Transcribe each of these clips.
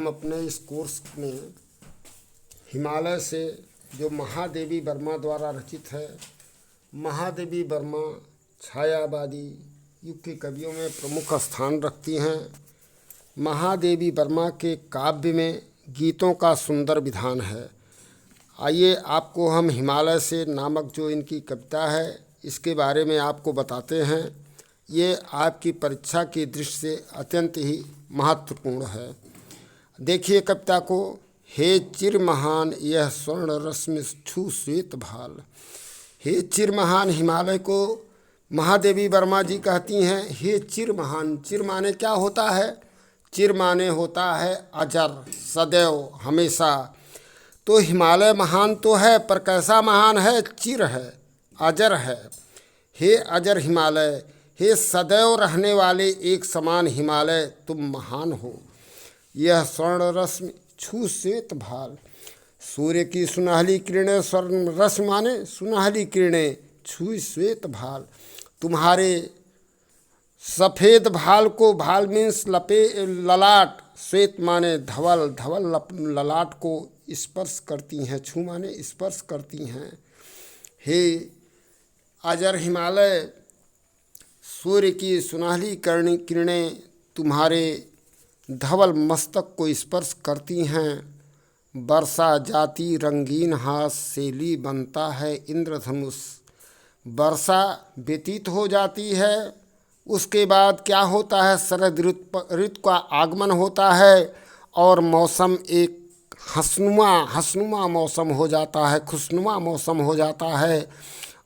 हम अपने इस कोर्स में हिमालय से जो महादेवी वर्मा द्वारा रचित है, महादेवी वर्मा छायावादी युग के कवियों में प्रमुख स्थान रखती हैं। महादेवी वर्मा के काव्य में गीतों का सुंदर विधान है। आइए आपको हम हिमालय से नामक जो इनकी कविता है इसके बारे में आपको बताते हैं। ये आपकी परीक्षा की दृष्टि से अत्यंत ही महत्वपूर्ण है। देखिए कविता को। हे चिर महान यह स्वर्ण रश्मि छू श्वेत भाल। हे चिर महान, हिमालय को महादेवी वर्मा जी कहती हैं हे चिर महान। चिर माने क्या होता है? चिर माने होता है अजर, सदैव, हमेशा। तो हिमालय महान तो है, पर कैसा महान है? चिर है, अजर है। हे अजर हिमालय, हे सदैव रहने वाले एक समान हिमालय, तुम महान हो। यह स्वर्ण रश्मि छू श्वेत भाल। सूर्य की सुनहली किरणें, स्वर्ण रश्मि माने सुनहली किरणें, छू श्वेत भाल। तुम्हारे सफ़ेद भाल को, भाल मीन्स ललाट, श्वेत माने धवल, धवल ललाट को स्पर्श करती हैं, छू माने स्पर्श करती हैं। हे अजर हिमालय, सूर्य की सुनहली किरणें तुम्हारे धवल मस्तक को स्पर्श करती हैं। वर्षा जाती रंगीन हाथ, शैली बनता है इंद्रधनुष। वर्षा व्यतीत हो जाती है, उसके बाद क्या होता है? शरद ऋतु का आगमन होता है और मौसम एक हंसनुमा मौसम हो जाता है, खुशनुमा मौसम हो जाता है।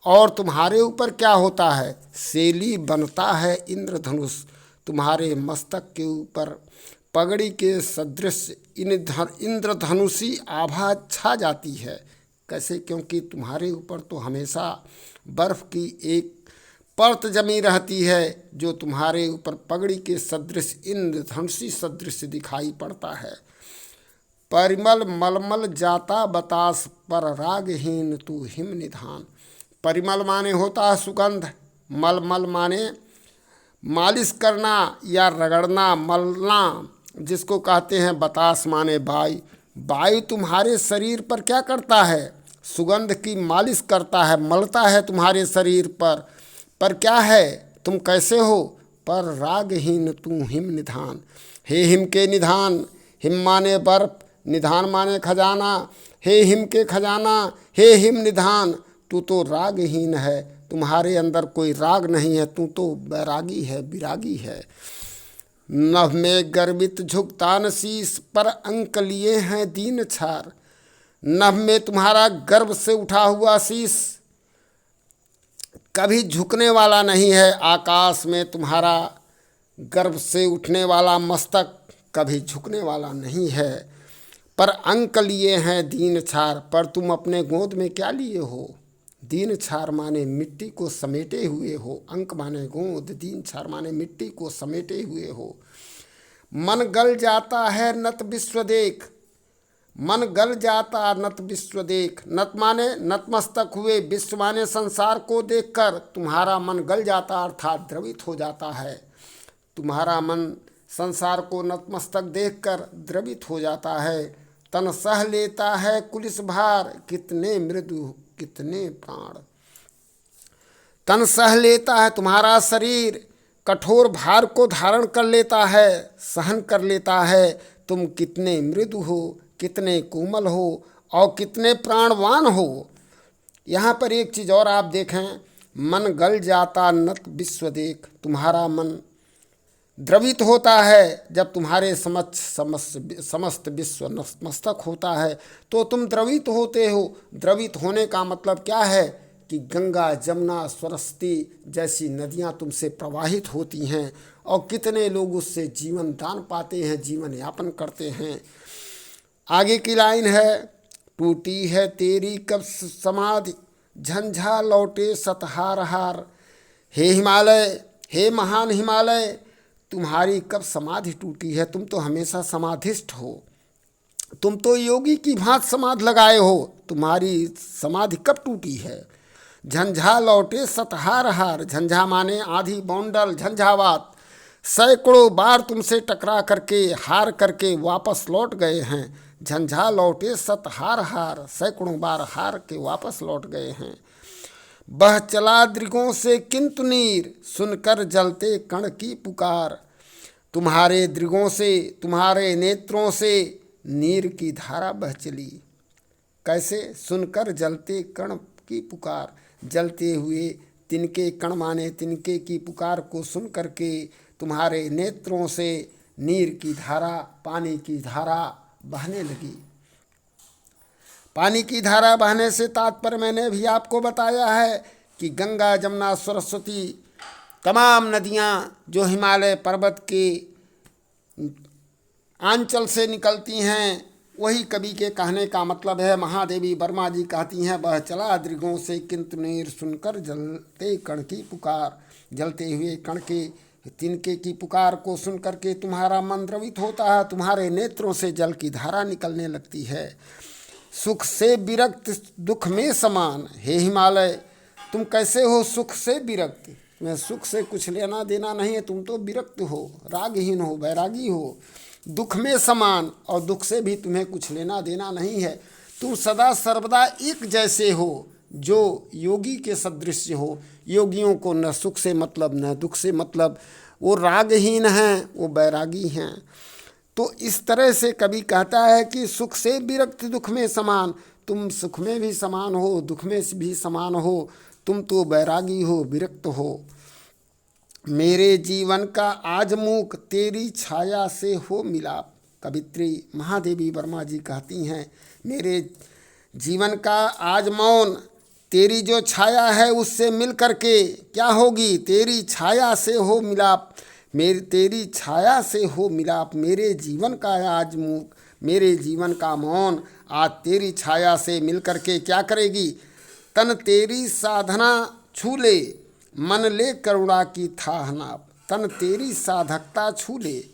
और तुम्हारे ऊपर क्या होता है? शैली बनता है इंद्रधनुष। तुम्हारे मस्तक के ऊपर पगड़ी के सदृश इंद्रधनुषी आभा छा जाती है। कैसे? क्योंकि तुम्हारे ऊपर तो हमेशा बर्फ़ की एक परत जमी रहती है जो तुम्हारे ऊपर पगड़ी के सदृश इंद्रधनुषी सदृश दिखाई पड़ता है। परिमल मलमल जाता बतास, पर रागहीन तू हिम निधान। परिमल माने होता है सुगंध, मलमल माने मालिश करना या रगड़ना, मलना जिसको कहते हैं। बतास माने वायु। वायु तुम्हारे शरीर पर क्या करता है? सुगंध की मालिश करता है, मलता है तुम्हारे शरीर पर क्या है? तुम कैसे हो? पर रागहीन तू हिम निधान। हे हिम के निधान, हिम माने बर्फ, निधान माने खजाना। हे हिम के खजाना, हे हिम निधान, तू तो रागहीन है, तुम्हारे अंदर कोई राग नहीं है, तू तो बैरागी है, विरागी है। नभ में गर्वित झुकतान शीस, पर अंक लिए हैं दीन छार। नभ में तुम्हारा गर्व से उठा हुआ शीस कभी झुकने वाला नहीं है। आकाश में तुम्हारा गर्व से उठने वाला मस्तक कभी झुकने वाला नहीं है। पर अंक लिए हैं दीन छार, पर तुम अपने गोद में क्या लिए हो? दीन छार माने मिट्टी को समेटे हुए हो। अंक माने गोद, दीन छार माने मिट्टी को समेटे हुए हो। मन गल जाता है नत विश्व देख, मन गल जाता नत विश्व देख। नत माने नतमस्तक हुए, विश्व माने संसार को देखकर तुम्हारा मन गल जाता अर्थात द्रवित हो जाता है। तुम्हारा मन संसार को नतमस्तक देखकर द्रवित हो जाता है। तन सह लेता है कुलिस भार, कितने मृदु कितने प्राण। तन सह लेता है, तुम्हारा शरीर कठोर भार को धारण कर लेता है, सहन कर लेता है। तुम कितने मृदु हो, कितने कोमल हो और कितने प्राणवान हो। यहाँ पर एक चीज़ और आप देखें, मन गल जाता नत विश्व देख। तुम्हारा मन द्रवित होता है जब तुम्हारे समस्त विश्व नतमस्तक होता है, तो तुम द्रवित होते हो। द्रवित होने का मतलब क्या है? कि गंगा जमुना सरस्वती जैसी नदियाँ तुमसे प्रवाहित होती हैं और कितने लोग उससे जीवन दान पाते हैं, जीवन यापन करते हैं। आगे की लाइन है, टूटी है तेरी कब समाधि, झंझा लौटे सतहार हार। हे हिमालय, हे महान हिमालय, तुम्हारी कब समाधि टूटी है? तुम तो हमेशा समाधिष्ठ हो, तुम तो योगी की भांति समाधि लगाए हो। तुम्हारी समाधि कब टूटी है? झंझा लौटे सतहार हार। झंझा माने आधी बौंडल, झंझावात। सैकड़ों बार तुमसे टकरा करके हार करके वापस लौट गए हैं। झंझा लौटे सत हार हार, सैकड़ों बार हार के वापस लौट गए हैं। बह चला दृगों से किंतु नीर, सुनकर जलते कण की पुकार। तुम्हारे दृगों से, तुम्हारे नेत्रों से नीर की धारा बह चली। कैसे? सुनकर जलते कण की पुकार, जलते हुए तिनके कण माने तिनके की पुकार को सुन करके तुम्हारे नेत्रों से नीर की धारा, पानी की धारा बहने लगी। पानी की धारा बहने से तात्पर्य मैंने भी आपको बताया है कि गंगा, जमुना, सरस्वती, तमाम नदियाँ जो हिमालय पर्वत के आंचल से निकलती हैं, वही कवि के कहने का मतलब है। महादेवी वर्मा जी कहती हैं, वह चला दृगों से किंतु नीर, सुनकर जलते कण की पुकार। जलते हुए कण के तिनके की पुकार को सुन करके तुम्हारा मन द्रवित होता है, तुम्हारे नेत्रों से जल की धारा निकलने लगती है। सुख से विरक्त दुख में समान, हे हिमालय तुम कैसे हो सुख से विरक्त? तुम्हें सुख से कुछ लेना देना नहीं है, तुम तो विरक्त हो, रागहीन हो, वैरागी हो। दुख में समान, और दुख से भी तुम्हें कुछ लेना देना नहीं है। तुम सदा सर्वदा एक जैसे हो, जो योगी के सदृश हो। योगियों को न सुख से मतलब न दुख से मतलब, वो रागहीन हैं, वो बैरागी हैं। तो इस तरह से कवि कहता है कि सुख से विरक्त दुख में समान, तुम सुख में भी समान हो, दुख में भी समान हो, तुम तो बैरागी हो, विरक्त हो। मेरे जीवन का आज मूक तेरी छाया से हो मिलाप। कवित्री महादेवी वर्मा जी कहती हैं, मेरे जीवन का आज मौन तेरी जो छाया है उससे मिल करके क्या होगी? तेरी छाया से हो मिलाप, मेरी तेरी छाया से हो मिलाप। मेरे जीवन का आज मूक, मेरे जीवन का मौन आज तेरी छाया से मिल करके क्या करेगी? तन तेरी साधना छू ले, मन ले करुणा की थाह नाप। तन तेरी साधकता छू ले,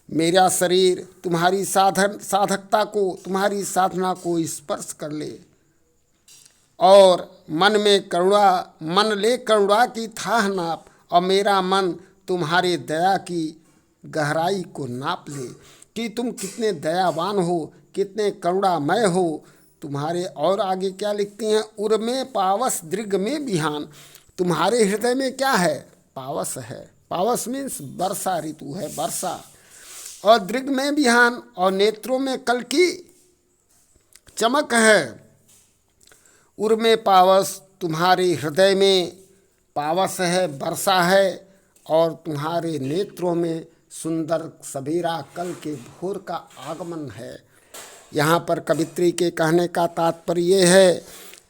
मेरा शरीर तुम्हारी साधकता को, तुम्हारी साधना को स्पर्श कर ले, और मन में करुणा, मन ले करुणा की थाह नाप, और मेरा मन तुम्हारे दया की गहराई को नाप ले कि तुम कितने दयावान हो, कितने करुणामय हो। तुम्हारे और आगे क्या लिखती हैं? उर में पावस दृग में बिहान। तुम्हारे हृदय में क्या है? पावस है। पावस मीन्स वर्षा ऋतु है, वर्षा। और दृग में बिहान, और नेत्रों में कल की चमक है। उर में पावस, तुम्हारे हृदय में पावस है, वर्षा है, और तुम्हारे नेत्रों में सुंदर सवेरा कल के भोर का आगमन है। यहाँ पर कवित्री के कहने का तात्पर्य ये है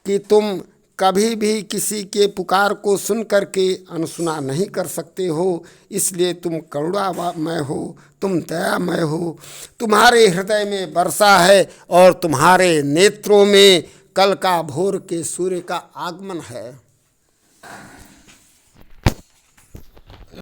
कि तुम कभी भी किसी के पुकार को सुन करके अनसुना नहीं कर सकते हो, इसलिए तुम करुणामय हो, तुम दयामय हो। तुम्हारे हृदय में वर्षा है, और तुम्हारे नेत्रों में कल का भोर के सूर्य का आगमन है।